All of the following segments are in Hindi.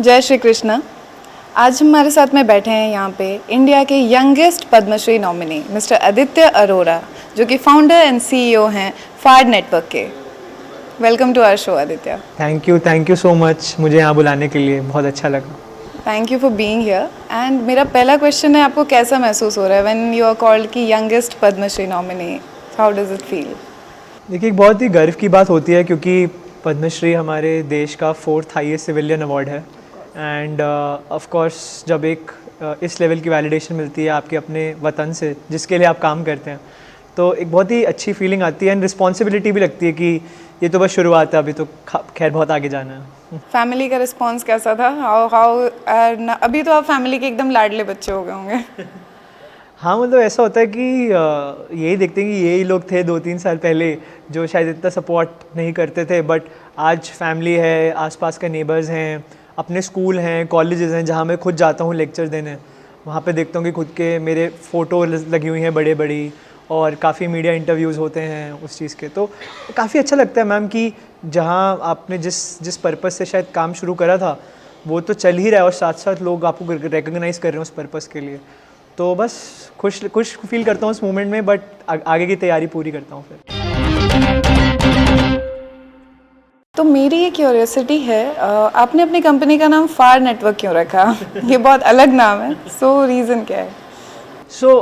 जय श्री कृष्ण। आज हमारे साथ में बैठे हैं यहाँ पे इंडिया के youngest Padmashri nominee mister Aditya Arora, जो कि फाउंडर एंड सीईओ हैं फाड नेटवर्क के। Welcome to our show Aditya. Thank you so much मुझे यहाँ बुलाने के लिए, बहुत अच्छा लगा। Thank you for being here. And मेरा पहला क्वेश्चन है, आपको कैसा महसूस हो रहा है when you are called the youngest Padmashri nominee? How does it feel? देखिए, एक बहुत ही गर्व की बात होती है क्योंकि पद्मश्री हमारे देश का 4th हाईएस्ट सिविलियन अवार्ड है। एंड ऑफ कोर्स जब एक इस लेवल की वैलिडेशन मिलती है आपके अपने वतन से जिसके लिए आप काम करते हैं, तो एक बहुत ही अच्छी फीलिंग आती है एंड रिस्पॉन्सिबिलिटी भी लगती है कि ये तो बस शुरुआत है, अभी तो खैर बहुत आगे जाना है। फैमिली का रिस्पॉन्स कैसा था? अभी तो आप फैमिली के एकदम लाडले बच्चे हो गए होंगे। हाँ, मतलब ऐसा होता है कि यही देखते हैं कि यही लोग थे 2-3 साल पहले जो शायद इतना सपोर्ट नहीं करते थे, बट आज फैमिली है, आसपास के नेबर्स हैं, अपने स्कूल हैं, कॉलेजेस हैं जहाँ मैं खुद जाता हूँ लेक्चर देने। वहाँ पे देखता हूँ कि खुद के मेरे फ़ोटो लगी हुई हैं बड़े बड़ी, और काफ़ी मीडिया इंटरव्यूज़ होते हैं उस चीज़ के। तो काफ़ी अच्छा लगता है मैम कि जहाँ आपने जिस पर्पज़ से शायद काम शुरू करा था वो तो चल ही रहा है, और साथ साथ लोग आपको रिकग्नाइज़ कर रहे हैं उस पर्पज़ के लिए। तो बस खुश फील करता हूँ उस मोमेंट में, बट आगे की तैयारी पूरी करता हूँ फिर। तो मेरी ये क्यूरियोसिटी है, आपने अपनी कंपनी का नाम फाड नेटवर्क क्यों रखा? ये बहुत अलग नाम है, सो रीज़न क्या है?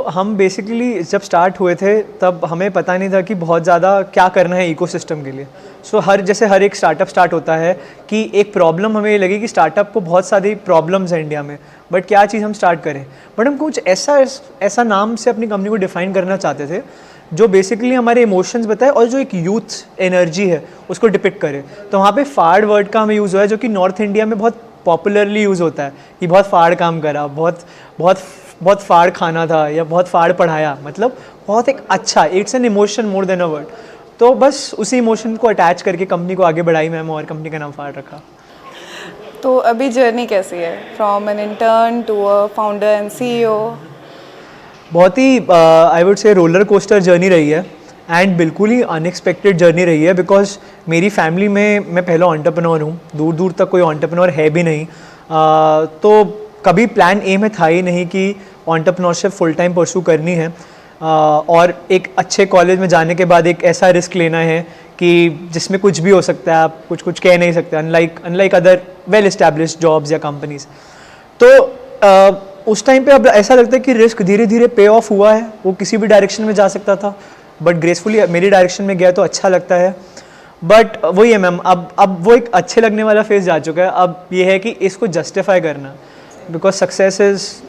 हम बेसिकली जब स्टार्ट हुए थे तब हमें पता नहीं था कि बहुत ज़्यादा क्या करना है इकोसिस्टम के लिए। हर एक स्टार्टअप स्टार्ट होता है कि एक प्रॉब्लम हमें लगी कि स्टार्टअप को बहुत सारी प्रॉब्लम्स हैं इंडिया में, बट क्या चीज़ हम स्टार्ट करें। बट हम कुछ ऐसा नाम से अपनी कंपनी को डिफ़ाइन करना चाहते थे जो बेसिकली हमारे इमोशंस बताए और जो एक यूथ एनर्जी है उसको डिपिक्ट करे। तो वहाँ पे फाड़ वर्ड का हमें यूज़ हुआ है, जो कि नॉर्थ इंडिया में बहुत पॉपुलरली यूज़ होता है कि बहुत फाड़ काम करा, बहुत फाड़ खाना था, या बहुत फाड़ पढ़ाया। मतलब बहुत एक अच्छा, it's an emotion more than a word. तो बस उसी इमोशन को अटैच करके कंपनी को आगे बढ़ाई मैम, और कंपनी का नाम फाड़ रखा। तो अभी जर्नी कैसी है from an intern to a founder and CEO? बहुत ही I would say roller coaster journey रही है, एंड बिल्कुल ही अनएक्सपेक्टेड जर्नी रही है, बिकॉज मेरी फैमिली में मैं पहला एंटरप्रेन्योर हूँ, दूर दूर तक कोई एंटरप्रेन्योर है भी नहीं। तो कभी प्लान ए में था ही नहीं कि एंटरप्रेन्योरशिप फुल टाइम परसू करनी है, और एक अच्छे कॉलेज में जाने के बाद एक ऐसा रिस्क लेना है कि जिसमें कुछ भी हो सकता है, आप कुछ कह नहीं सकते, unlike other well established jobs या कंपनीज। तो उस टाइम पे अब ऐसा लगता है कि रिस्क धीरे धीरे पे ऑफ हुआ है, वो किसी भी डायरेक्शन में जा सकता था, बट ग्रेसफुली मेरी डायरेक्शन में गया तो अच्छा लगता है। बट वही है मैम, अब वो एक अच्छे लगने वाला फेज जा चुका है। अब ये है कि इसको जस्टिफाई करना, because success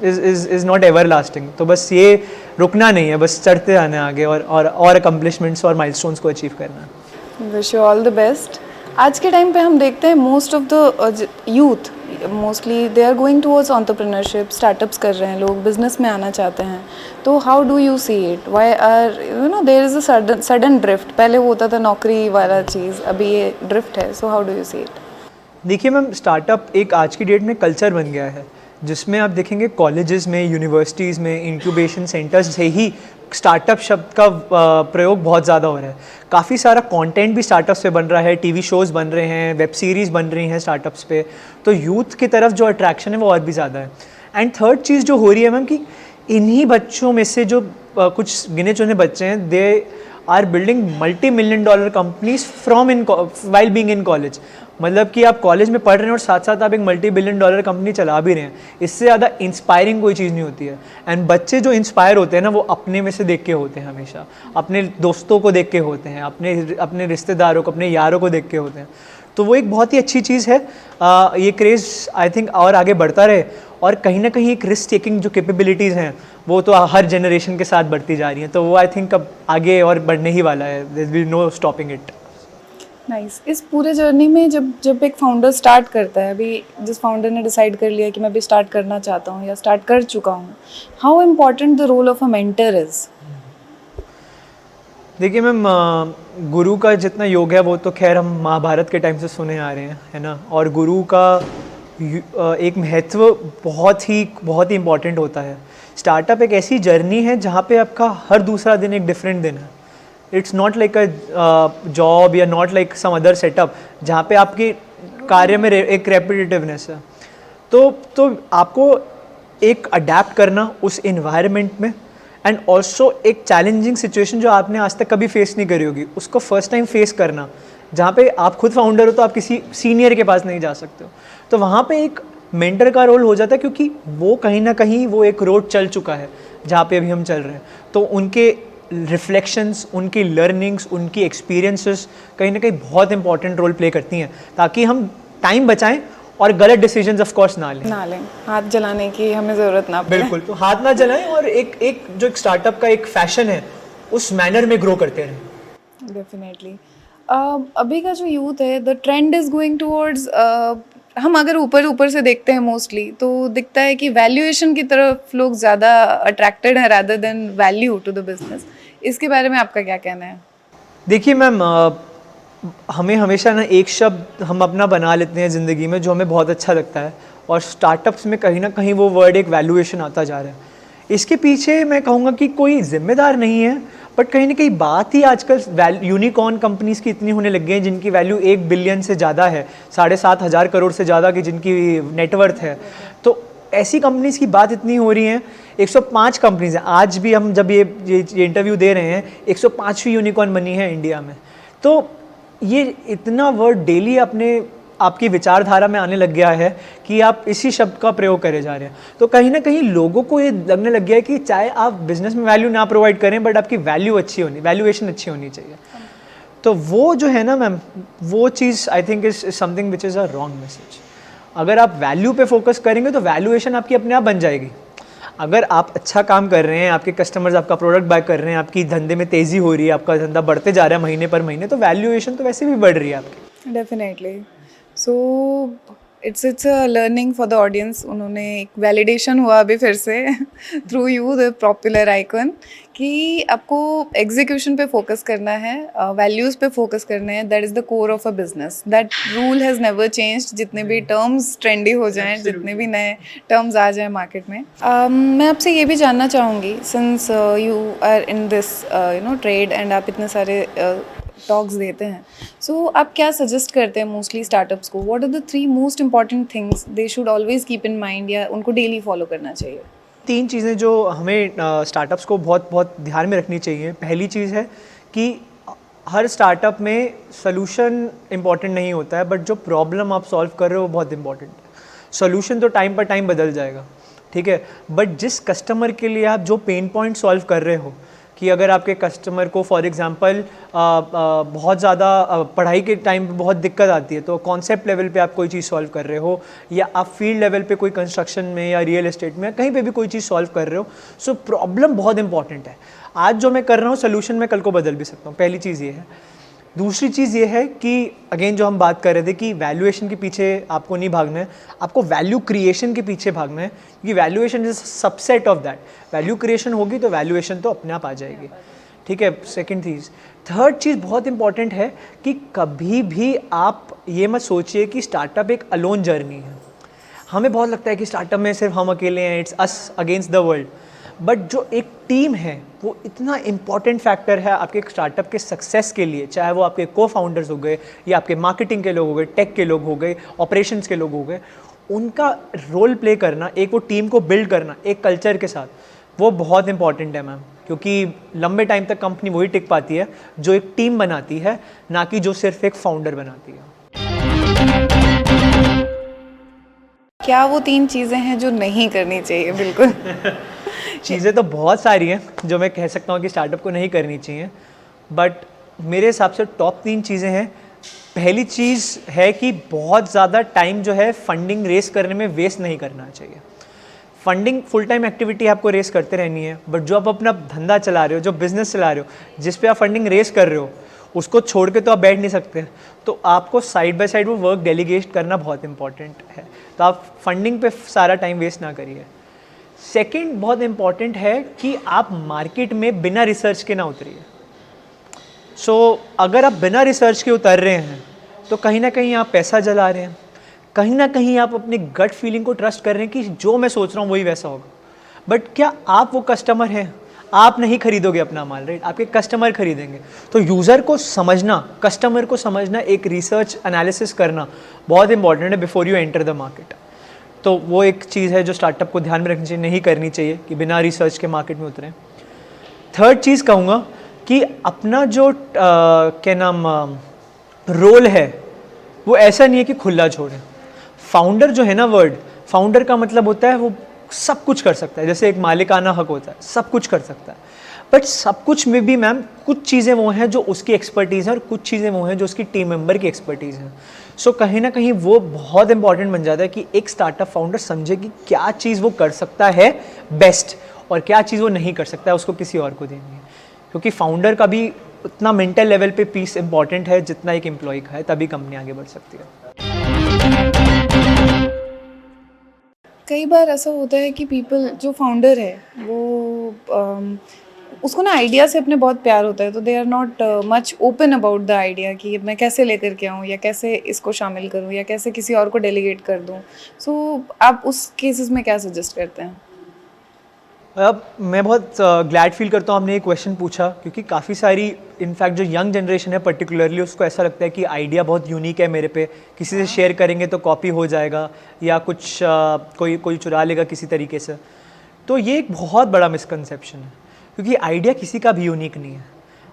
is not ever lasting. तो बस ये रुकना नहीं है, बस चढ़ते आने आगे और अकम्पलिशमेंट्स और माइलस्टोन्स को अचीव करना। Wish you all the best. आज के टाइम पे हम देखते हैं most of the youth mostly they are going towards entrepreneurship, startups कर रहे हैं, लोग बिजनेस में आना चाहते हैं। तो how do you see it? Why are there is a sudden drift? पहले वो होता था नौकरी वाला चीज़, अभी ये ड्रिफ्ट है। So how do you see it? देखिए मैम, स्टार्टअप एक आज की डेट में कल्चर बन गया है, जिसमें आप देखेंगे कॉलेजेस में, यूनिवर्सिटीज़ में, इंक्यूबेशन सेंटर्स से ही स्टार्टअप शब्द का प्रयोग बहुत ज़्यादा हो रहा है। काफ़ी सारा कंटेंट भी स्टार्टअप्स पे बन रहा है, टीवी शोज़ बन रहे हैं, वेब सीरीज़ बन रही हैं स्टार्टअप्स पे। तो यूथ की तरफ जो अट्रैक्शन है वो और भी ज़्यादा है। एंड थर्ड चीज़ जो हो रही है मैम कि इन्हीं बच्चों में से जो कुछ गिने चुने बच्चे हैं, they are building $multi-million companies while being in college. मतलब कि आप कॉलेज में पढ़ रहे हैं और साथ साथ आप एक $multi-billion कंपनी चला भी रहे हैं। इससे ज़्यादा इंस्पायरिंग कोई चीज़ नहीं होती है। एंड बच्चे जो इंस्पायर होते हैं ना, वो अपने में से देख के होते हैं, हमेशा अपने दोस्तों को देख के होते हैं, अपने रिश्तेदारों को, अपने यारों को देख के होते हैं। तो वो एक बहुत ही अच्छी चीज़ है। ये क्रेज़ आई थिंक और आगे बढ़ता रहे, और कहीं ना कहीं एक रिस्क टेकिंग जो कैपेबिलिटीज़ हैं वो तो हर जनरेशन के साथ बढ़ती जा रही हैं। तो वो आई थिंक अब आगे और बढ़ने ही वाला है, there will be no stopping it. Nice. इस पूरे जर्नी में जब एक फाउंडर स्टार्ट करता है, अभी जिस फाउंडर ने डिसाइड कर लिया कि मैं भी स्टार्ट करना चाहता हूँ या स्टार्ट कर चुका हूँ, how important the role of a mentor is? देखिए मैम, गुरु का जितना योग है वो तो खैर हम महाभारत के टाइम से सुने आ रहे हैं, है ना। और गुरु का एक महत्व बहुत ही इम्पॉर्टेंट होता है। स्टार्टअप एक ऐसी जर्नी है जहाँ पे आपका हर दूसरा दिन एक डिफरेंट दिन है। It's not like a job या not like some other setup जहाँ पे आपके कार्य में एक रेपिटेटिवनेस है। तो आपको एक अडेप्ट करना उस इन्वायरमेंट में, एंड ऑल्सो एक चैलेंजिंग सिचुएशन जो आपने आज तक कभी फेस नहीं करी होगी उसको फर्स्ट टाइम फेस करना, जहाँ पे आप खुद फाउंडर हो तो आप किसी सीनियर के पास नहीं जा सकते हो, तो वहाँ पे एक मेंटर का रोल हो जाता है, क्योंकि वो कहीं ना कहीं वो एक रोड चल चुका है जहाँ पे अभी हम चल रहे हैं। तो उनके रिफ्लेक्शंस, उनकी लर्निंग्स, उनकी एक्सपीरियंसेस कहीं ना कहीं बहुत इंपॉर्टेंट रोल प्ले करती हैं, ताकि हम टाइम बचाएं और गलत डिसीजंस ऑफ कोर्स ना लें, हाथ जलाने की हमें ज़रूरत ना पड़े। बिल्कुल, तो हाथ ना जलाएं और एक जो एक स्टार्टअप का एक फैशन है उस मैनर में ग्रो करते रहें। डेफिनेटली। अभी का जो यूथ है, the trend is going towards, हम अगर ऊपर से देखते हैं मोस्टली तो दिखता है कि वैल्यूएशन की तरफ लोग ज़्यादा अट्रैक्टेड हैं rather than value to the business. इसके बारे में आपका क्या कहना है? देखिए मैम, हमें हमेशा ना एक शब्द हम अपना बना लेते हैं ज़िंदगी में जो हमें बहुत अच्छा लगता है, और स्टार्टअप्स में कहीं ना कहीं वो वर्ड एक वैल्यूएशन आता जा रहा है। इसके पीछे मैं कहूँगा कि कोई जिम्मेदार नहीं है, बट कहीं ना कहीं बात ही आजकल यूनिकॉर्न कंपनीज़ की इतनी होने लग गई है जिनकी वैल्यू 1 बिलियन से ज़्यादा है, 7,500 करोड़ से ज़्यादा की जिनकी नेटवर्थ है। तो ऐसी कंपनीज़ की बात इतनी हो रही हैं, 105 कंपनीज़ हैं। आज भी हम जब ये इंटरव्यू दे रहे हैं, 105वीं यूनिकॉर्न बनी है इंडिया में। तो ये इतना वर्ड डेली आपकी विचारधारा में आने लग गया है कि आप इसी शब्द का प्रयोग करे जा रहे हैं। तो कहीं ना कहीं लोगों को ये लगने लग गया है कि चाहे आप बिजनेस में वैल्यू ना प्रोवाइड करें, बट आपकी वैल्यूएशन अच्छी होनी चाहिए। तो वो जो है ना मैम, वो चीज़ I think is something which is a wrong message. अगर आप वैल्यू पे फोकस करेंगे तो वैल्यूएशन आपकी अपने आप बन जाएगी। अगर आप अच्छा काम कर रहे हैं, आपके कस्टमर्स आपका प्रोडक्ट बाय कर रहे हैं, आपकी धंधे में तेज़ी हो रही है, आपका धंधा बढ़ते जा रहा है महीने पर महीने, तो वैल्यूएशन तो वैसे भी बढ़ रही है आपकी। Definitely. So it's a learning for the audience. उन्होंने एक वैलिडेशन हुआ अभी फिर से through you the popular icon कि आपको एग्जीक्यूशन पे फोकस करना है, वैल्यूज़ पे फोकस करना है। That is the core of a business. That rule has never changed. जितने भी टर्म्स ट्रेंडी हो जाएं, जितने भी नए टर्म्स आ जाएं मार्केट में। मैं आपसे ये भी जानना चाहूँगी, since you are in this trade and आप इतने सारे टॉक्स देते हैं, सो आप क्या सजेस्ट करते हैं मोस्टली स्टार्टअप्स को? What are the 3 most important things they should always keep in mind या उनको डेली फॉलो करना चाहिए? 3 चीज़ें जो हमें स्टार्टअप्स को बहुत बहुत ध्यान में रखनी चाहिए। पहली चीज़ है कि हर स्टार्टअप में सॉल्यूशन इम्पॉर्टेंट नहीं होता है, बट जो प्रॉब्लम आप सॉल्व कर रहे हो वो बहुत इंपॉर्टेंट है। सॉल्यूशन तो टाइम पर टाइम बदल जाएगा, ठीक है, बट जिस कस्टमर के लिए आप जो पेन पॉइंट सॉल्व कर रहे हो, कि अगर आपके कस्टमर को फॉर एग्जांपल बहुत ज़्यादा पढ़ाई के टाइम पे बहुत दिक्कत आती है, तो कॉन्सेप्ट लेवल पे आप कोई चीज़ सॉल्व कर रहे हो, या आप फील्ड लेवल पे कोई कंस्ट्रक्शन में या रियल एस्टेट में कहीं पे भी कोई चीज़ सॉल्व कर रहे हो, सो प्रॉब्लम बहुत इंपॉर्टेंट है। आज जो मैं कर रहा हूँ सोल्यूशन मैं कल को बदल भी सकता हूँ, पहली चीज़ ये है। दूसरी चीज़ ये है कि अगेन जो हम बात कर रहे थे कि वैल्यूएशन के पीछे आपको नहीं भागना है, आपको वैल्यू क्रिएशन के पीछे भागना है, क्योंकि valuation is subset of that. Value creation होगी तो वैल्यूएशन तो अपने आप आ जाएगी, ठीक है। सेकंड चीज़। थर्ड चीज़ बहुत इंपॉर्टेंट है कि कभी भी आप ये मत सोचिए कि स्टार्टअप एक अलोन जर्नी है। हमें बहुत लगता है कि स्टार्टअप में सिर्फ हम अकेले हैं, it's us against the world, but जो एक टीम है वो इतना इम्पॉर्टेंट फैक्टर है आपके स्टार्टअप के सक्सेस के लिए, चाहे वो आपके को फाउंडर्स हो गए या आपके मार्केटिंग के लोग हो गए, टेक के लोग हो गए, ऑपरेशंस के लोग हो गए, उनका रोल प्ले करना, एक वो टीम को बिल्ड करना एक कल्चर के साथ, वो बहुत इंपॉर्टेंट है मैम। क्योंकि लंबे टाइम तक कंपनी वही टिक पाती है जो एक टीम बनाती है, ना कि जो सिर्फ एक फाउंडर बनाती है। क्या वो 3 चीज़ें हैं जो नहीं करनी चाहिए? बिल्कुल। चीज़ें तो बहुत सारी हैं जो मैं कह सकता हूँ कि स्टार्टअप को नहीं करनी चाहिए, बट मेरे हिसाब से टॉप 3 चीज़ें हैं। पहली चीज़ है कि बहुत ज़्यादा टाइम जो है फंडिंग रेस करने में वेस्ट नहीं करना चाहिए। फंडिंग फुल टाइम एक्टिविटी आपको रेस करते रहनी है, बट जो आप अपना धंधा चला रहे हो, जो बिज़नेस चला रहे हो, जिस पे आप फंडिंग रेस कर रहे हो, उसको छोड़ के तो आप बैठ नहीं सकते। तो आपको साइड बाय साइड वो वर्क डेलीगेट करना बहुत इंपॉर्टेंट है। तो आप फंडिंग पे सारा टाइम वेस्ट ना करिए। सेकंड बहुत इंपॉर्टेंट है कि आप मार्केट में बिना रिसर्च के ना उतरिए। अगर आप बिना रिसर्च के उतर रहे हैं तो कहीं ना कहीं आप पैसा जला रहे हैं, कहीं ना कहीं आप अपने गट फीलिंग को ट्रस्ट कर रहे हैं कि जो मैं सोच रहा हूँ वही वैसा होगा, बट क्या आप वो कस्टमर हैं? आप नहीं खरीदोगे अपना माल, राइट, आपके कस्टमर खरीदेंगे। तो यूज़र को समझना, कस्टमर को समझना, एक रिसर्च एनालिसिस करना बहुत इंपॉर्टेंट है before you enter the market. तो वो एक चीज़ है जो स्टार्टअप को ध्यान में रखनी चाहिए, नहीं करनी चाहिए कि बिना रिसर्च के मार्केट में उतरें। थर्ड चीज़ कहूँगा कि अपना जो क्या नाम रोल है वो ऐसा नहीं है कि खुला छोड़ें। फाउंडर जो है ना, वर्ड फाउंडर का मतलब होता है वो सब कुछ कर सकता है, जैसे एक मालिकाना हक होता है, सब कुछ कर सकता है। बट सब कुछ में भी मैम कुछ चीज़ें वो हैं जो उसकी एक्सपर्टीज़ है और कुछ चीज़ें वो हैं जो उसकी टीम मेंबर की एक्सपर्टीज़ है। सो कहीं ना कहीं वो बहुत इंपॉर्टेंट बन जाता है कि एक स्टार्टअप फाउंडर समझे कि क्या चीज़ वो कर सकता है बेस्ट और क्या चीज़ वो नहीं कर सकता है, उसको किसी और को देनी है। क्योंकि फाउंडर का भी उतना मेंटल लेवल पे पीस इंपॉर्टेंट है जितना एक एम्प्लॉय का है, तभी कंपनी आगे बढ़ सकती है। कई बार ऐसा होता है कि पीपल जो फाउंडर है वो उसको ना आइडिया से अपने बहुत प्यार होता है, तो they are not much open about the idea कि मैं कैसे लेकर के आऊँ या कैसे इसको शामिल करूँ या कैसे किसी और को डेलीगेट कर दूँ। सो आप उस केसेस में क्या सजेस्ट करते हैं? अब मैं बहुत ग्लैड फील करता हूँ आपने ये क्वेश्चन पूछा, क्योंकि काफ़ी सारी इनफैक्ट जो यंग जनरेशन है पर्टिकुलरली उसको ऐसा लगता है कि आइडिया बहुत यूनिक है मेरे पे, किसी से शेयर करेंगे तो कॉपी हो जाएगा या कुछ कोई चुरा लेगा किसी तरीके से। तो ये एक बहुत बड़ा मिसकंसेप्शन है, क्योंकि आइडिया किसी का भी यूनिक नहीं है।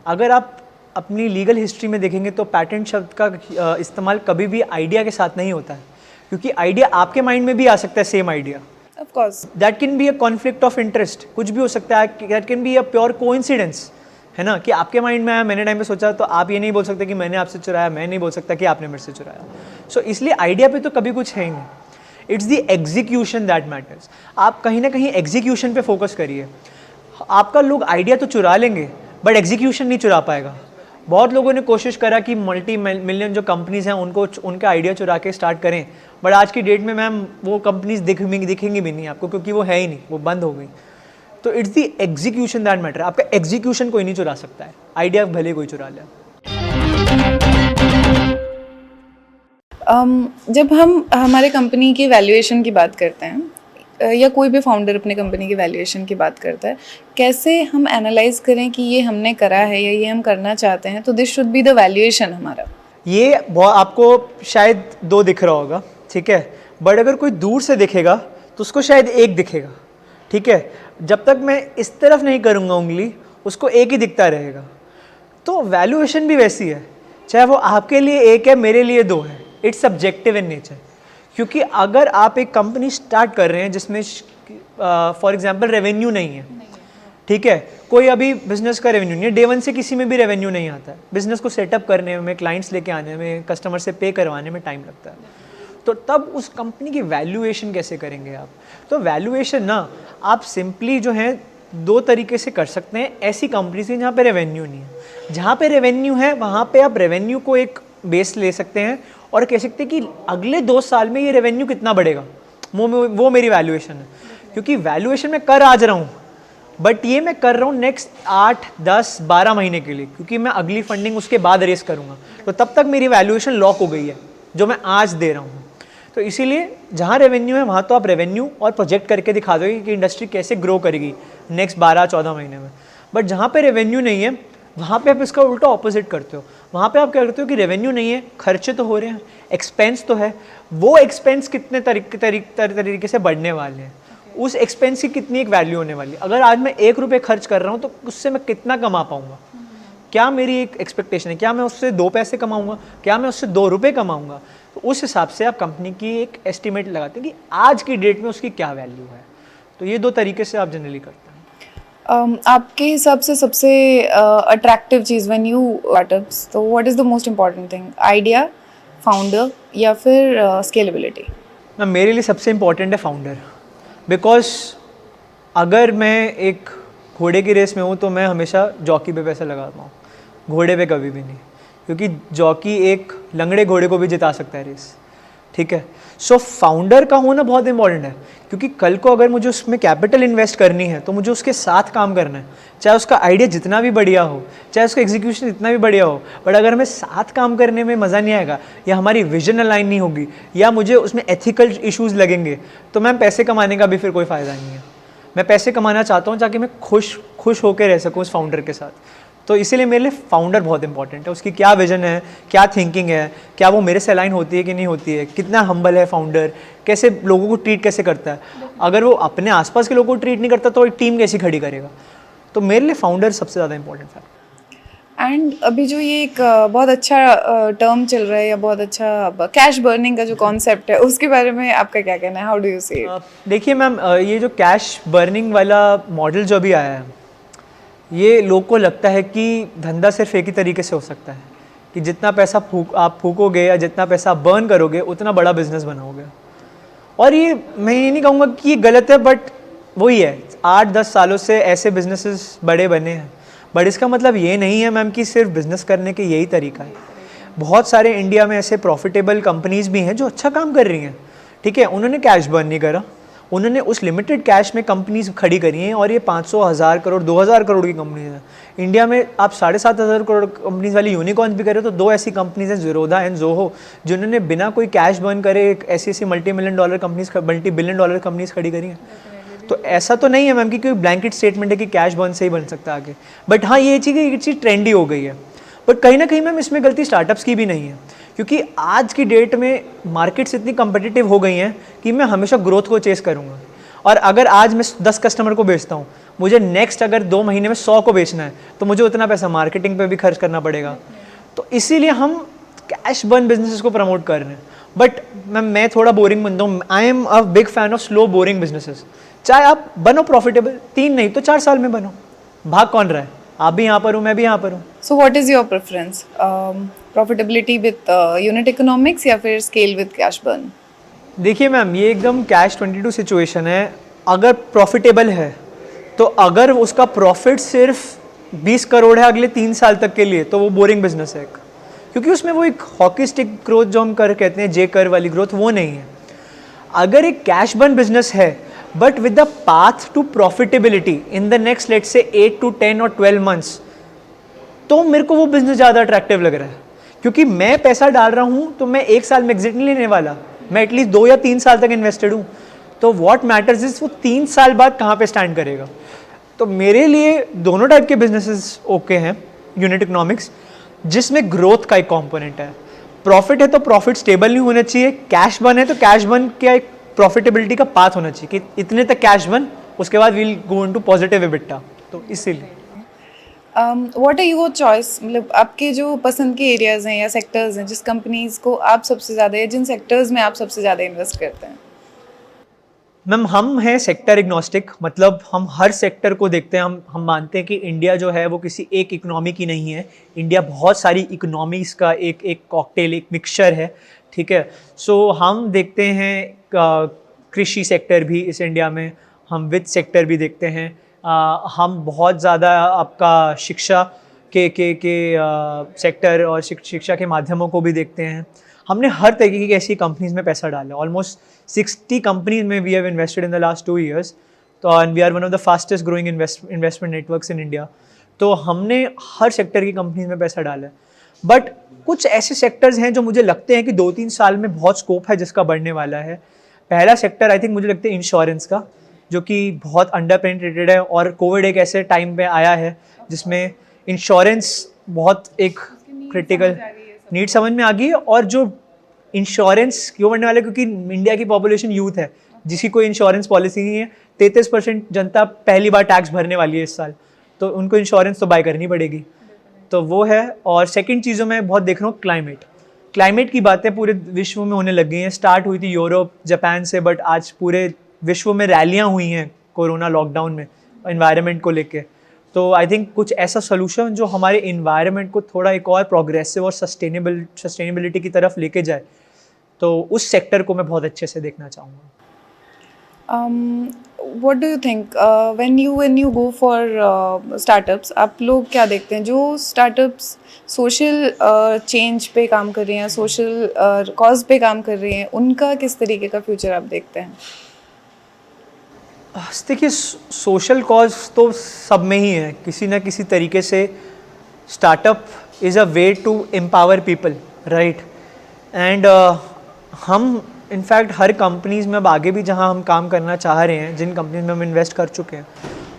अगर आप अपनी लीगल हिस्ट्री में देखेंगे तो पैटेंट शब्द का इस्तेमाल कभी भी आइडिया के साथ नहीं होता है, क्योंकि आइडिया आपके माइंड में भी आ सकता है, same idea. Of course that can be a conflict of interest, कुछ भी हो सकता है, that can be a pure coincidence, है ना, कि आपके माइंड में आया, मैंने टाइम पे सोचा, तो आप ये नहीं बोल सकते कि मैंने आपसे चुराया, मैं नहीं बोल सकता कि आपने मेरे से चुराया। सो इसलिए आइडिया पे तो कभी कुछ है ही नहीं, it's the execution that matters. आप कहीं ना कहीं एग्जीक्यूशन पे फोकस करिए। आपका लोग आइडिया तो चुरा लेंगे बट एग्जीक्यूशन नहीं चुरा पाएगा। बहुत लोगों ने कोशिश करा कि मल्टी मिलियन जो कंपनीज हैं उनको उनका आइडिया चुरा के स्टार्ट करें, बट आज की डेट में मैम वो कंपनीज दिखेंगी भी नहीं आपको, क्योंकि वो है ही नहीं, वो बंद हो गई। तो it's the execution that matter. आपका एग्जीक्यूशन कोई नहीं चुरा सकता है, आइडिया भले कोई चुरा ले। जब हम हमारे कंपनी की वैल्यूएशन की बात करते हैं या कोई भी फाउंडर अपने कंपनी की वैल्यूएशन की बात करता है, कैसे हम एनालाइज करें कि ये हमने करा है या ये हम करना चाहते हैं, तो this should be the valuation हमारा। ये बहुत आपको शायद दो दिख रहा होगा, ठीक है, बट अगर कोई दूर से दिखेगा तो उसको शायद एक दिखेगा, ठीक है। जब तक मैं इस तरफ नहीं करूँगा उंगली, उसको एक ही दिखता रहेगा। तो वैल्यूएशन भी वैसी है, चाहे वो आपके लिए एक है, मेरे लिए दो है, इट्स सब्जेक्टिव इन नेचर। क्योंकि अगर आप एक कंपनी स्टार्ट कर रहे हैं जिसमें फॉर एग्जांपल रेवेन्यू नहीं है, ठीक है, कोई अभी बिजनेस का रेवेन्यू नहीं है, डे वन से किसी में भी रेवेन्यू नहीं आता है, बिजनेस को सेटअप करने में, क्लाइंट्स लेके आने में, कस्टमर से पे करवाने में टाइम लगता है, तो तब उस कंपनी की वैल्यूएशन कैसे करेंगे आप? तो वैल्यूएशन ना आप सिंपली जो है दो तरीके से कर सकते हैं। ऐसी कंपनी से जहाँ पे रेवेन्यू नहीं है, जहाँ पे रेवेन्यू है वहाँ पे आप रेवेन्यू को एक बेस ले सकते हैं और कह सकते हैं कि अगले 2 साल में ये रेवेन्यू कितना बढ़ेगा, वो मेरी वैल्यूएशन है। क्योंकि वैल्यूएशन मैं कर आज रहा हूँ, बट ये मैं कर रहा हूँ नेक्स्ट 8, 10, 12 महीने के लिए, क्योंकि मैं अगली फंडिंग उसके बाद रेस करूँगा, तो तब तक मेरी वैल्यूएशन लॉक हो गई है जो मैं आज दे रहा हूँ। तो इसीलिए जहाँ रेवेन्यू है वहाँ तो आप रेवेन्यू और प्रोजेक्ट करके दिखा दोगे कि इंडस्ट्री कैसे ग्रो करेगी नेक्स्ट 12-14 महीने में। बट जहाँ पे रेवेन्यू नहीं है वहाँ पे आप इसका उल्टा ऑपोजिट करते हो। वहाँ पे आप क्या करते हो कि रेवेन्यू नहीं है, खर्चे तो हो रहे हैं, एक्सपेंस तो है, वो एक्सपेंस कितने तरीके से बढ़ने वाले हैं, उस एक्सपेंस की कितनी एक वैल्यू होने वाली है। अगर आज मैं 1 रुपये खर्च कर रहा हूँ तो उससे मैं कितना कमा पाऊँगा, क्या मेरी एक एक्सपेक्टेशन है, क्या मैं उससे 2 पैसे कमाऊँगा, क्या मैं उससे 2 रुपये कमाऊँगा। तो उस हिसाब से आप कंपनी की एक एस्टिमेट लगाते हैं कि आज की डेट में उसकी क्या वैल्यू है। तो ये 2 तरीके से आप जनरली करते हैं। आपके हिसाब से सबसे अट्रैक्टिव चीज़ व्हेन यू स्टार्टअप्स, तो what is the most important thing, idea, founder या फिर स्केलेबिलिटी? मैम मेरे लिए सबसे इम्पॉर्टेंट है फाउंडर, बिकॉज अगर मैं एक घोड़े की रेस में हूँ तो मैं हमेशा जॉकी पे पैसा लगाता हूँ, घोड़े पे कभी भी नहीं, क्योंकि जॉकी एक लंगड़े घोड़े को भी जिता सकता है रेस, ठीक है। सो फाउंडर का होना बहुत इंपॉर्टेंट है, क्योंकि कल को अगर मुझे उसमें कैपिटल इन्वेस्ट करनी है तो मुझे उसके साथ काम करना है, चाहे उसका आइडिया जितना भी बढ़िया हो, चाहे उसका एग्जीक्यूशन जितना भी बढ़िया हो, बट अगर हमें साथ काम करने में मज़ा नहीं आएगा या हमारी विजन अलाइन नहीं होगी या मुझे उसमें एथिकल इश्यूज़ लगेंगे, तो मैम पैसे कमाने का भी फिर कोई फ़ायदा नहीं है। मैं पैसे कमाना चाहता हूँ ताकि मैं खुश होकर रह सकूँ उस फाउंडर के साथ। तो इसीलिए मेरे लिए फाउंडर बहुत इंपॉर्टेंट है, उसकी क्या विजन है, क्या थिंकिंग है, क्या वो मेरे से अलाइन होती है कि नहीं होती है, कितना हम्बल है फाउंडर, कैसे लोगों को ट्रीट कैसे करता है। अगर वो अपने आसपास के लोगों को ट्रीट नहीं करता तो एक टीम कैसी खड़ी करेगा। तो मेरे लिए फाउंडर सबसे ज़्यादा इंपॉर्टेंट है। एंड अभी जो ये एक बहुत अच्छा टर्म चल रहा है या बहुत अच्छा कैश बर्निंग का जो कॉन्सेप्ट है, उसके बारे में आपका क्या कहना है? How do you see it? देखिए मैम, ये जो कैश बर्निंग वाला मॉडल जो अभी आया है, ये लोग को लगता है कि धंधा सिर्फ एक ही तरीके से हो सकता है कि जितना पैसा आप फूकोगे या जितना पैसा आप बर्न करोगे उतना बड़ा बिजनेस बनाओगे। और ये मैं ये नहीं कहूँगा कि ये गलत है, बट वही है, 8-10 सालों से ऐसे बिजनेसेस बड़े बने हैं। बट इसका मतलब ये नहीं है मैम कि सिर्फ बिजनेस करने के यही तरीका है। बहुत सारे इंडिया में ऐसे प्रॉफिटेबल कंपनीज भी हैं जो अच्छा काम कर रही हैं, ठीक है, उन्होंने कैश बर्न नहीं करा, उन्होंने उस लिमिटेड कैश में कंपनीज खड़ी करी हैं, और ये 500, 1000 करोड़, 2000 करोड़ की कंपनीज हैं। इंडिया में आप 7,500 करोड़ कंपनीज वाली यूनिकॉर्न्स भी करे तो 2 ऐसी कंपनीज हैं, ज़ीरोधा एंड ज़ोहो, जिन्होंने बिना कोई कैश बर्न करे एक ऐसी मल्टी-बिलियन डॉलर कंपनीज खड़ी करी हैं। तो ऐसा तो नहीं है मैम कि कोई ब्लैंकेट स्टेटमेंट है कि कैश बर्न से ही बन सकता है आगे। बट हाँ, ये चीज़ ट्रेंडी हो गई है। बट कहीं ना कहीं मैम इसमें गलती स्टार्टअप्स की भी नहीं है, क्योंकि आज की डेट में मार्केट्स इतनी कम्पिटिटिव हो गई हैं कि मैं हमेशा ग्रोथ को चेस करूँगा। और अगर आज मैं 10 कस्टमर को बेचता हूँ, मुझे नेक्स्ट अगर 2 महीने में 100 को बेचना है, तो मुझे उतना पैसा मार्केटिंग पे भी खर्च करना पड़ेगा। तो इसीलिए हम कैश बर्न बिजनेसेस को प्रमोट कर रहे हैं। बट मैं थोड़ा बोरिंग बनता हूँ। I am a big fan of slow boring businesses. चाहे आप बनो प्रॉफिटेबल, 3 नहीं तो 4 साल में बनो, भाग कौन रहा है? आप भी यहाँ पर हूँ, मैं भी यहाँ पर हूँ। सो what is your preference, profitability with unit economics या फिर स्केल विद कैश बर्न? देखिए मैम, ये एकदम कैश 22 सिचुएशन है। अगर प्रॉफिटेबल है तो अगर उसका प्रॉफिट सिर्फ 20 करोड़ है अगले 3 साल तक के लिए, तो वो बोरिंग बिजनेस है, क्योंकि उसमें वो एक हॉकी स्टिक ग्रोथ जो हम कहते हैं, जे कर वाली ग्रोथ, वो नहीं है। अगर एक कैश बर्न बिजनेस है but with the path to profitability in the next let's say 8 to 10 और 12 मंथ्स, तो मेरे को वो बिजनेस ज़्यादा अट्रैक्टिव लग रहा है। क्योंकि मैं पैसा डाल रहा हूँ तो मैं 1 साल में एग्जिट नहीं लेने वाला, मैं एटलीस्ट 2 या 3 साल तक इन्वेस्टेड हूँ। तो व्हाट मैटर्स इज वो 3 साल बाद कहाँ पे स्टैंड करेगा। तो मेरे लिए दोनों टाइप के बिजनेसेस ओके हैं, यूनिट इकोनॉमिक्स जिसमें ग्रोथ का एक कॉम्पोनेंट है। प्रॉफिट है तो प्रॉफिट स्टेबल नहीं होना चाहिए, कैश बर्न है तो कैश बर्न का एक प्रॉफिटेबिलिटी का पाथ होना चाहिए कि इतने तक कैश बर्न, उसके बाद we'll go into positive EBITDA. तो इसीलिए व्हाट आर योर चॉइस, मतलब आपके जो पसंद के एरियाज हैं या सेक्टर्स हैं जिस कंपनीज को आप सबसे ज़्यादा, या जिन सेक्टर्स में आप सबसे ज़्यादा इन्वेस्ट करते हैं? मैम, हम हैं सेक्टर एग्नोस्टिक, मतलब हम हर सेक्टर को देखते हैं। हम मानते हैं कि इंडिया जो है वो किसी एक इकोनॉमी की नहीं है, इंडिया बहुत सारी इकोनॉमीज़ का एक कॉकटेल, एक मिक्सचर है, ठीक है। सो हम देखते हैं कृषि सेक्टर भी इस इंडिया में, हम वित्त सेक्टर भी देखते हैं, हम बहुत ज़्यादा आपका शिक्षा के सेक्टर और शिक्षा के माध्यमों को भी देखते हैं। हमने हर तरीके की ऐसी कंपनीज में पैसा डाला, ऑलमोस्ट 60 कंपनीज में we have invested in the last 2 years। तो and we are one of the fastest growing investment networks in India. तो हमने हर सेक्टर की कंपनीज में पैसा डाला है। बट कुछ ऐसे सेक्टर्स हैं जो मुझे लगते हैं कि 2-3 साल में बहुत स्कोप है जिसका बढ़ने वाला है। पहला सेक्टर आई थिंक मुझे लगता है इंश्योरेंस का, जो कि बहुत अंडर पेनिट्रेटेड है, और कोविड एक ऐसे टाइम पे आया है जिसमें इंश्योरेंस बहुत एक क्रिटिकल नीड समझ में आ गई है। और जो इंश्योरेंस क्यों बढ़ने वाला है, क्योंकि इंडिया की पॉपुलेशन यूथ है जिसकी कोई इंश्योरेंस पॉलिसी नहीं है। 33% जनता पहली बार टैक्स भरने वाली है इस साल, तो उनको इंश्योरेंस तो बाय करनी पड़ेगी। तो वो है। और सेकंड चीज़ों में बहुत देख रहा हूँ क्लाइमेट की बातें पूरे विश्व में होने लग गई हैं। स्टार्ट हुई थी यूरोप, जापान से, बट आज पूरे विश्व में रैलियाँ हुई हैं कोरोना लॉकडाउन में एनवायरनमेंट को लेके। तो आई थिंक कुछ ऐसा सोल्यूशन जो हमारे इन्वायरमेंट को थोड़ा एक और प्रोग्रेसिव और सस्टेनेबिलिटी की तरफ लेके जाए, तो उस सेक्टर को मैं बहुत अच्छे से देखना चाहूँगा। What do you think when you go for startups, आप लोग क्या देखते हैं? जो startups सोशल चेंज पे काम कर रही हैं, सोशल कॉज पे काम कर रही हैं, उनका किस तरीके का फ्यूचर आप देखते हैं? देखिए, सोशल कॉज तो सब में ही है किसी ना किसी तरीके से। Startup is a way to empower people, right. And हम इनफैक्ट हर कंपनीज़ में अब आगे भी जहां हम काम करना चाह रहे हैं, जिन कंपनीज में हम इन्वेस्ट कर चुके हैं,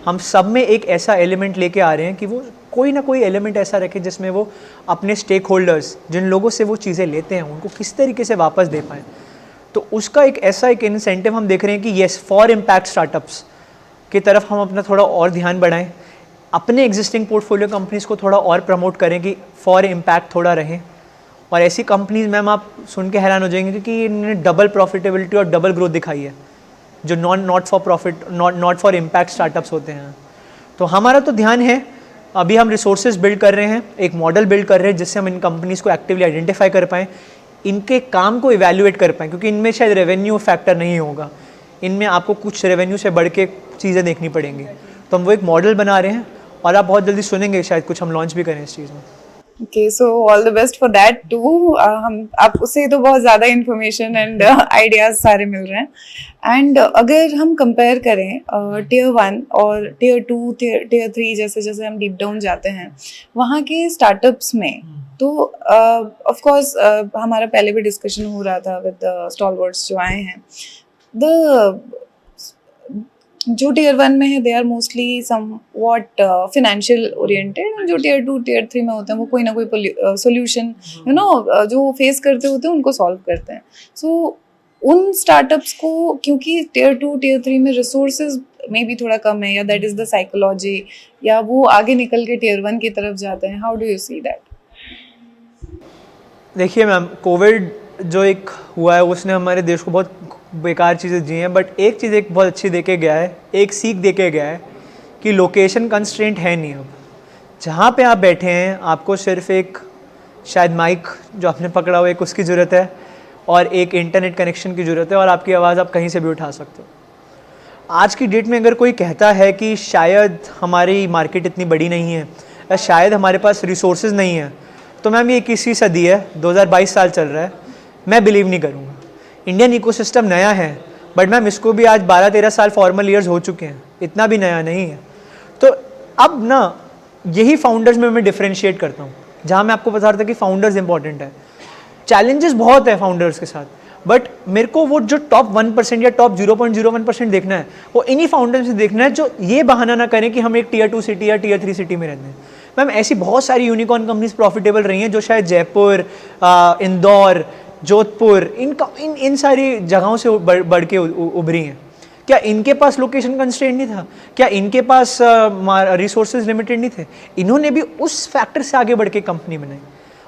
हम सब में एक ऐसा एलिमेंट लेके आ रहे हैं कि वो कोई ना कोई एलिमेंट ऐसा रखें जिसमें वो अपने स्टेक होल्डर्स, जिन लोगों से वो चीज़ें लेते हैं, उनको किस तरीके से वापस दे पाएँ। तो उसका एक ऐसा एक इंसेंटिव हम देख रहे हैं कि येस, फॉर इम्पैक्ट स्टार्टअप्स की तरफ हम अपना थोड़ा और ध्यान बढ़ाएं, अपने एग्जिस्टिंग पोर्टफोलियो कंपनीज़ को थोड़ा और प्रमोट करें कि फॉर इम्पैक्ट थोड़ा रहें। और ऐसी कंपनीज मैम आप सुन के हैरान हो जाएंगे क्योंकि इन्होंने डबल प्रॉफिटेबिलिटी और डबल ग्रोथ दिखाई है, जो not for profit not for impact startups होते हैं। तो हमारा तो ध्यान है, अभी हम रिसोर्सेज बिल्ड कर रहे हैं, एक मॉडल बिल्ड कर रहे हैं जिससे हम इन कंपनीज़ को एक्टिवली आइडेंटिफाई कर पाएँ, इनके काम को इवैल्यूएट कर पाएँ, क्योंकि इनमें शायद रेवेन्यू फैक्टर नहीं होगा, इनमें आपको कुछ रेवेन्यू से बढ़ के चीज़ें देखनी पड़ेंगी। तो हम वो एक मॉडल बना रहे हैं और आप बहुत जल्दी सुनेंगे, शायद कुछ हम लॉन्च भी करें इस चीज़ में। Okay, so all the best for that too. हम आपसे तो बहुत ज़्यादा information and ideas सारे मिल रहे हैं। And अगर हम compare करें tier 1 और tier 2, tier 3 जैसे जैसे हम deep down जाते हैं वहाँ के startups में, तो of course हमारा पहले भी discussion हो रहा था with the stalwarts जो आए हैं, जो टीयर 1 में है they are mostly somewhat financial oriented, जो टीयर 2 टीयर 3 में होते हैं वो कोई ना कोई सोल्यूशन जो फेस करते होते हैं उनको सॉल्व करते हैं। सो उन स्टार्टअप्स को, क्योंकि टीयर 2 टीयर 3 में रिसोर्सेज में भी थोड़ा कम है, या दैट इज द साइकोलॉजी, या वो आगे निकल के टीयर 1 की तरफ जाते हैं, how do you see that? देखिए मैम, कोविड जो एक हुआ है उसने हमारे देश को बहुत बेकार चीज़ें दी हैं, बट एक चीज़ एक बहुत अच्छी देके गया है, एक सीख देके गया है कि लोकेशन कंस्ट्रेंट है नहीं। अब जहाँ पे आप बैठे हैं आपको सिर्फ एक शायद माइक जो आपने पकड़ा हुआ एक उसकी ज़रूरत है और एक इंटरनेट कनेक्शन की ज़रूरत है, और आपकी आवाज़ आप कहीं से भी उठा सकते हो। आज की डेट में अगर कोई कहता है कि शायद हमारी मार्केट इतनी बड़ी नहीं है या शायद हमारे पास रिसोर्सेज नहीं है, तो मैम ये 21वीं सदी है, 2022 साल चल रहा है, मैं बिलीव नहीं करूँगा। इंडियन इकोसिस्टम नया है, बट मैम इसको भी आज 12-13 साल फॉर्मल ईयर्स हो चुके हैं, इतना भी नया नहीं है। तो अब ना यही फाउंडर्स में मैं डिफरेंशिएट करता हूँ, जहाँ मैं आपको बता रहा था कि फाउंडर्स इंपॉर्टेंट है। चैलेंजेस बहुत है फाउंडर्स के साथ, बट मेरे को वो जो टॉप 1% या टॉप 0.01% देखना है, वो इन्हीं फाउंडर्स से देखना है जो ये बहाना ना करें कि हम एक टीयर 2 सिटी या टीयर 3 सिटी में रहते हैं। मैम ऐसी बहुत सारी यूनिकॉर्न कंपनीज प्रॉफिटेबल रही हैं जो शायद जयपुर, इंदौर, जोधपुर, इन सारी जगहों से बढ़ के उभरी हैं। क्या इनके पास लोकेशन कंस्ट्रेंट नहीं था? क्या इनके पास रिसोर्सेज लिमिटेड नहीं थे? इन्होंने भी उस फैक्टर से आगे बढ़ के कंपनी बनाई।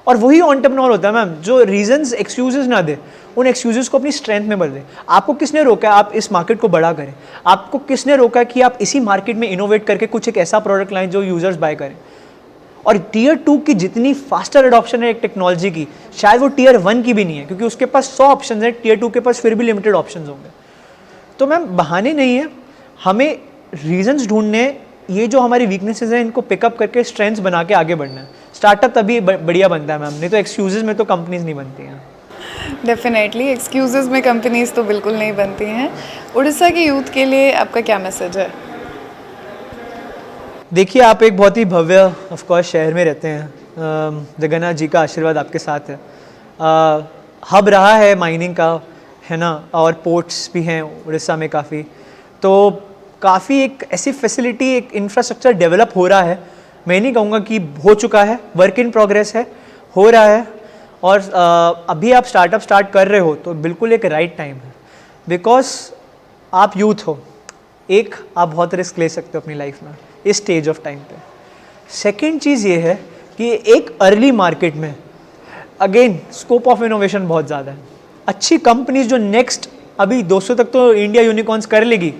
और वही एंटरप्रेन्योर होता है मैम, जो रीजंस एक्सक्यूजेस ना दे, उन एक्सक्यूजेस को अपनी स्ट्रेंथ में बदले। आपको किसने रोका है आप इस मार्केट को बड़ा करें? आपको किसने रोका है कि आप इसी मार्केट में इनोवेट करके कुछ एक ऐसा प्रोडक्ट लाएं जो यूजर्स बाय करें? और टीयर 2 की जितनी फास्टर एडॉप्शन है एक टेक्नोलॉजी की, शायद वो टीयर 1 की भी नहीं है, क्योंकि उसके पास 100 ऑप्शन है, टीयर 2 के पास फिर भी लिमिटेड ऑप्शन होंगे। तो मैम बहाने नहीं है, हमें रीजंस ढूंढने, ये जो हमारी वीकनेसेस हैं इनको पिकअप करके स्ट्रेंथ्स बना के आगे बढ़ना है। स्टार्टअप तभी बढ़िया बनता है मैम, नहीं तो एक्सक्यूजेस में तो कंपनीज नहीं बनती हैं। डेफिनेटली एक्सक्यूजेस में कंपनीज तो बिल्कुल नहीं बनती हैं। उड़ीसा के यूथ के लिए आपका क्या मैसेज है? देखिए, आप एक बहुत ही भव्य ऑफ कोर्स शहर में रहते हैं, जगन्नाथ जी का आशीर्वाद आपके साथ है। हब रहा है माइनिंग का, है ना, और पोर्ट्स भी हैं उड़ीसा में काफ़ी, तो काफ़ी एक ऐसी फैसिलिटी, एक इंफ्रास्ट्रक्चर डेवलप हो रहा है। मैं नहीं कहूँगा कि हो चुका है, वर्क इन प्रोग्रेस है, हो रहा है। और अभी आप स्टार्टअप स्टार्ट कर रहे हो तो बिल्कुल एक राइट टाइम है, बिकॉज आप यूथ हो, एक आप बहुत रिस्क ले सकते हो अपनी लाइफ में इस स्टेज ऑफ टाइम पे। सेकेंड चीज़ ये है कि एक अर्ली मार्केट में अगेन स्कोप ऑफ इनोवेशन बहुत ज़्यादा है। अच्छी कंपनीज जो नेक्स्ट अभी 200 तक तो इंडिया यूनिकॉर्न्स कर लेगी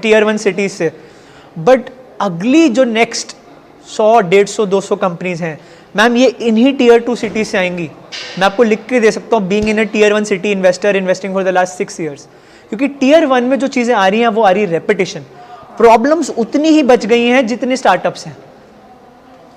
टीयर 1 सिटीज़ से, बट अगली जो नेक्स्ट 100, 150, 200 कंपनीज हैं मैम, ये इन्हीं टीयर 2 सिटीज़ से आएंगी। मैं आपको लिख के दे सकता हूँ, being in a tier 1 city investor, investing for the last 6 years, क्योंकि टीयर 1 में जो चीज़ें आ रही हैं वो आ रही है रेपिटेशन। प्रॉब्लम्स उतनी ही बच गई हैं जितने स्टार्टअप्स हैं,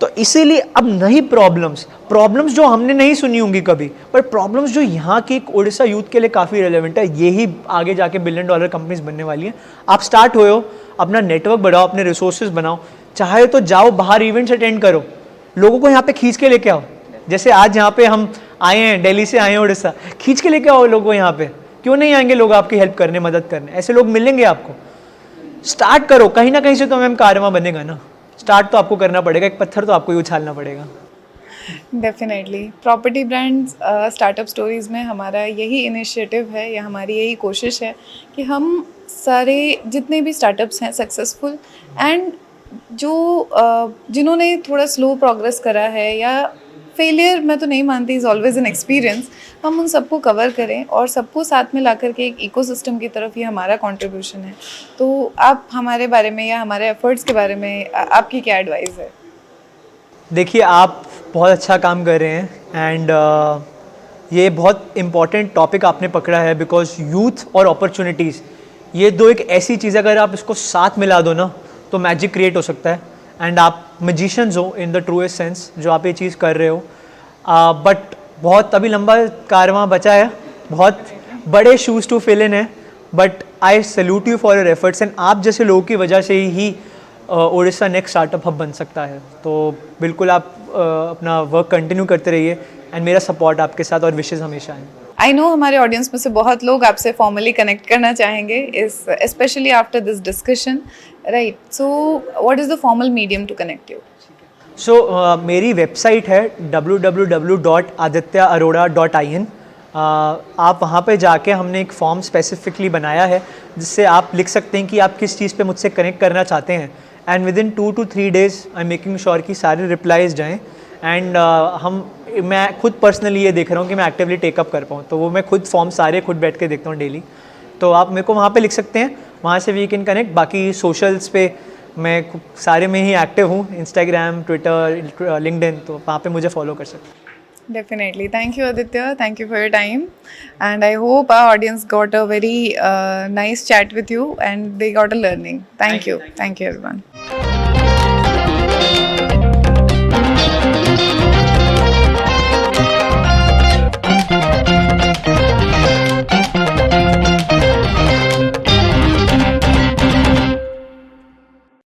तो इसीलिए अब नई प्रॉब्लम्स जो हमने नहीं सुनी होंगी कभी, पर प्रॉब्लम्स जो यहाँ की उड़ीसा यूथ के लिए काफ़ी रेलेवेंट है, यही आगे जाके $1 billion कंपनीज बनने वाली हैं। आप स्टार्ट हो, अपना नेटवर्क बढ़ाओ, अपने रिसोर्सेज बनाओ, चाहे तो जाओ बाहर इवेंट्स अटेंड करो, लोगों को यहाँ पे खींच के लेके आओ। जैसे आज यहाँ पे हम आए हैं, दिल्ली से आए हैं उड़ीसा, खींच के लेके आओ लोगों को यहाँ पे। क्यों नहीं आएंगे लोग आपकी हेल्प करने, मदद करने? ऐसे लोग मिलेंगे आपको। स्टार्ट करो, कहीं ना कहीं से तो मैम कारवां बनेगा ना। स्टार्ट तो आपको करना पड़ेगा, एक पत्थर तो आपको ही उछालना पड़ेगा। Definitely property brands startup stories में हमारा यही इनिशिएटिव है या हमारी यही कोशिश है कि हम सारे जितने भी स्टार्टअप्स हैं सक्सेसफुल एंड जो जिन्होंने थोड़ा स्लो प्रोग्रेस करा है या फेलियर मैं तो नहीं मानती, इज़ ऑलवेज एन एक्सपीरियंस, हम उन सबको कवर करें और सबको साथ में ला करके एक इकोसिस्टम की तरफ ये हमारा कंट्रीब्यूशन है। तो आप हमारे बारे में या हमारे एफर्ट्स के बारे में आपकी क्या एडवाइस है? देखिए, आप बहुत अच्छा काम कर रहे हैं एंड ये बहुत इम्पॉर्टेंट टॉपिक आपने पकड़ा है, बिकॉज यूथ और अपॉर्चुनिटीज़ ये दो एक ऐसी चीज़ है, अगर आप इसको साथ मिला दो ना तो मैजिक क्रिएट हो सकता है एंड आप मैजिशियंस हो इन द ट्रूएस्ट सेंस जो आप ये चीज़ कर रहे हो। बट बहुत अभी लंबा कारवां बचा है, बहुत बड़े शूज़ टू फिल इन है, but I salute you for your efforts and आप जैसे लोगों की वजह से ही उड़ीसा नेक्स्ट स्टार्टअप हब बन सकता है। तो बिल्कुल आप अपना वर्क कंटिन्यू करते रहिए एंड मेरा सपोर्ट आपके साथ और विशेज़ हमेशा हैं। आई नो हमारे ऑडियंस में से बहुत लोग आपसे फॉर्मली कनेक्ट करना चाहेंगे इस specially after this discussion, right? So what is the formal medium to connect you? So मेरी वेबसाइट है www.adityaarora.in। आप वहाँ पे जाके हमने एक फॉर्म स्पेसिफिकली बनाया है जिससे आप लिख सकते हैं कि आप किस चीज़ पे मुझसे कनेक्ट करना चाहते हैं and with in 2 to 3 days I am making sure कि सारे रिप्लाईज जाएँ एंड मैं खुद पर्सनली ये देख रहा हूँ कि मैं एक्टिवली टेकअप कर पाऊँ, तो वो मैं खुद फॉर्म सारे खुद बैठ के देखता हूँ डेली। तो आप मेरे को वहाँ पे लिख सकते हैं, वहाँ से वी कैन कनेक्ट। बाकी सोशल्स पे मैं सारे में ही एक्टिव हूँ, इंस्टाग्राम, ट्विटर, लिंक्डइन, तो वहाँ पे मुझे फॉलो कर सकते हैं। Definitely. Thank you, Aditya. Thank you for your time. And I hope our audience got a very nice chat with you and they got a learning. Thank you. Thank you, everyone.